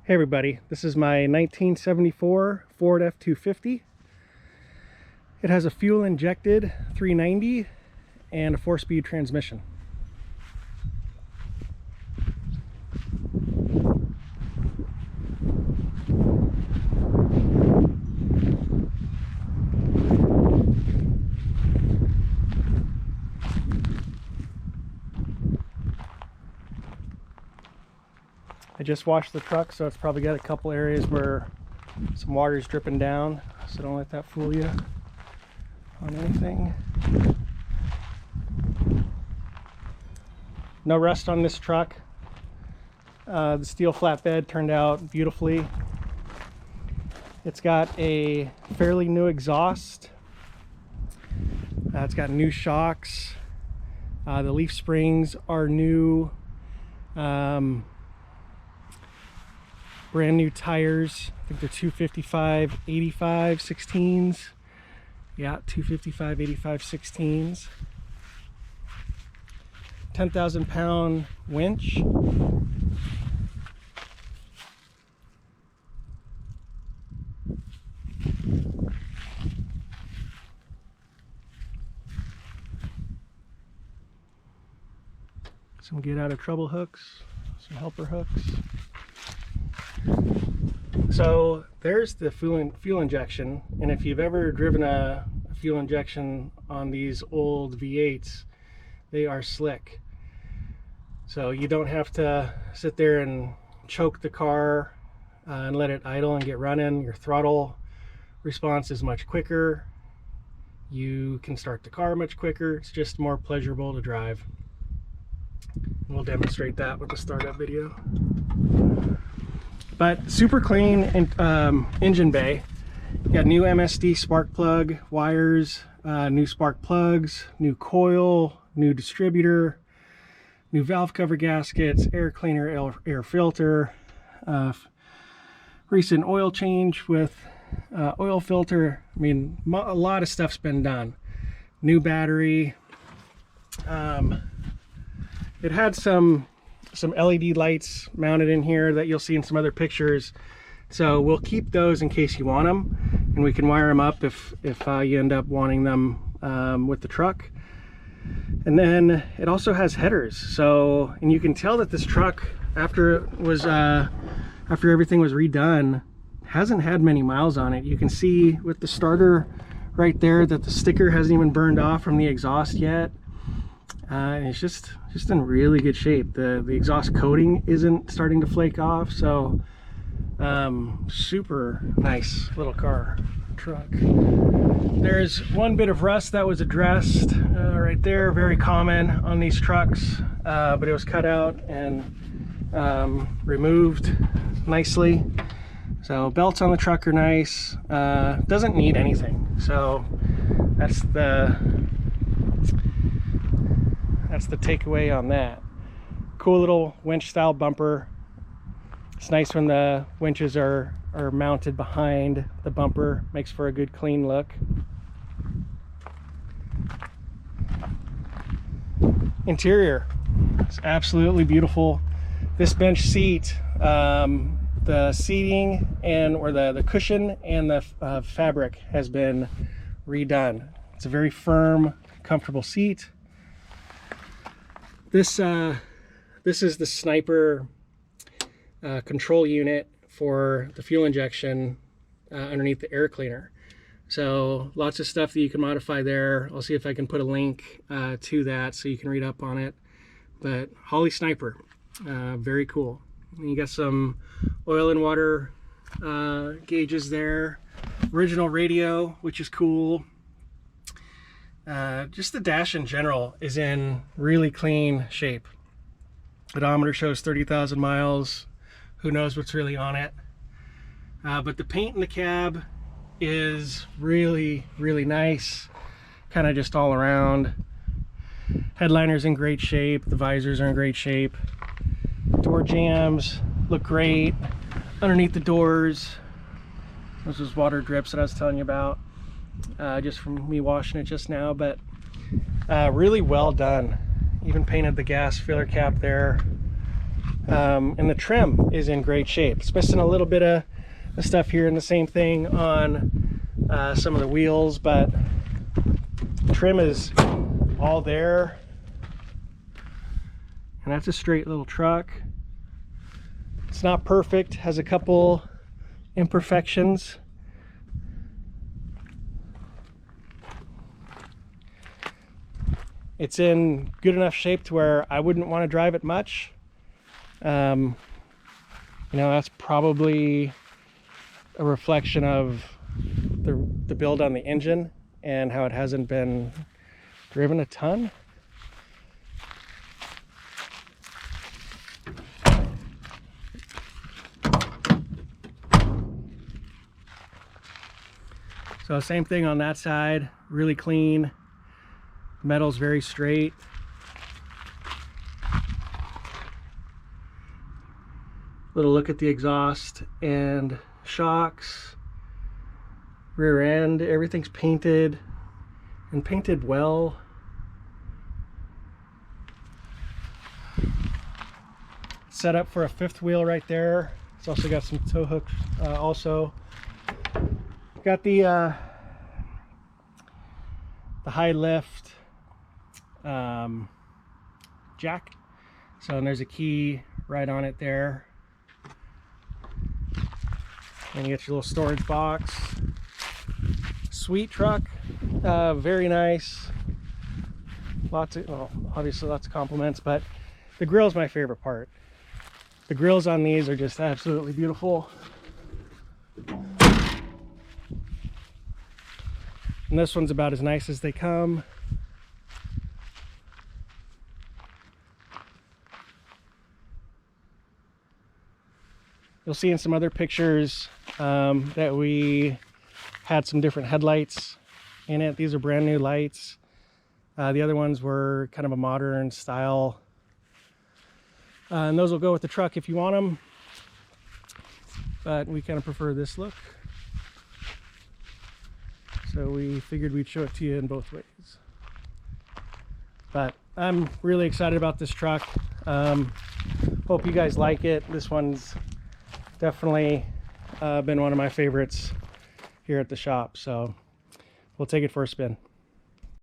Hey everybody, this is my 1974 Ford F250. It has a fuel injected 390 and a 4-speed transmission. I just washed the truck, so it's probably got a couple areas where some water is dripping down, so don't let that fool you on anything. No rust on this truck. The steel flatbed turned out beautifully. It's got a fairly new exhaust. It's got new shocks. The leaf springs are new. Brand new tires. I think they're 255 85 16s. Yeah, 255 85 16s. 10,000 pound winch. Some get out of trouble hooks, some helper hooks. So there's the fuel injection, and if you've ever driven a fuel injection on these old V8s, they are slick. So you don't have to sit there and choke the car and let it idle and get running. Your throttle response is much quicker. You can start the car much quicker. It's just more pleasurable to drive. We'll demonstrate that with the startup video. But super clean engine bay. You got new MSD spark plug wires, new spark plugs, new coil, new distributor, new valve cover gaskets, air cleaner, air filter, recent oil change with oil filter. I mean, a lot of stuff's been done. New battery. It had some LED lights mounted in here that you'll see in some other pictures, so we'll keep those in case you want them, and we can wire them up if you end up wanting them with the truck. And then it also has headers, so, and you can tell that this truck, after everything was redone, hasn't had many miles on it. You can see with the starter right there that the sticker hasn't even burned off from the exhaust yet. And it's just in really good shape. The exhaust coating isn't starting to flake off, so super nice little truck. There's one bit of rust that was addressed right there, very common on these trucks, but it was cut out and removed nicely. So belts on the truck are nice. Doesn't need anything, so that's the takeaway on that. Cool little winch style bumper. It's nice when the winches are mounted behind the bumper. Makes for a good clean look. Interior, it's absolutely beautiful. This bench seat, the seating or the cushion and the fabric has been redone. It's a very firm, comfortable seat. This is the Sniper control unit for the fuel injection underneath the air cleaner. So lots of stuff that you can modify there. I'll see if I can put a link to that so you can read up on it. But Holley Sniper, very cool. And you got some oil and water gauges there. Original radio, which is cool. Just the dash in general is in really clean shape. Odometer shows 30,000 miles. Who knows what's really on it? But the paint in the cab is really, really nice. Kind of just all around. Headliner's in great shape. The visors are in great shape. Door jambs look great. Underneath the doors, those water drips that I was telling you about. Just from me washing it just now, but really well done. Even painted the gas filler cap there. And the trim is in great shape. It's missing a little bit of the stuff here, and the same thing on some of the wheels, but trim is all there. And that's a straight little truck. It's not perfect, has a couple imperfections. It's in good enough shape to where I wouldn't want to drive it much. You know, that's probably a reflection of the build on the engine and how it hasn't been driven a ton. So same thing on that side, really clean. Metal's very straight. Little look at the exhaust and shocks. Rear end, everything's painted and painted well. Set up for a fifth wheel right there. It's also got some tow hooks also. Got the high lift jack. So, and there's a key right on it there. And you get your little storage box. Sweet truck, very nice. Lots of, well, obviously lots of compliments, but the grill's my favorite part. The grills on these are just absolutely beautiful. And this one's about as nice as they come. You'll see in some other pictures that we had some different headlights in it. These are brand new lights. The other ones were kind of a modern style. And those will go with the truck if you want them. But we kind of prefer this look. So we figured we'd show it to you in both ways. But I'm really excited about this truck. Hope you guys like it. This one's definitely been one of my favorites here at the shop. So we'll take it for a spin.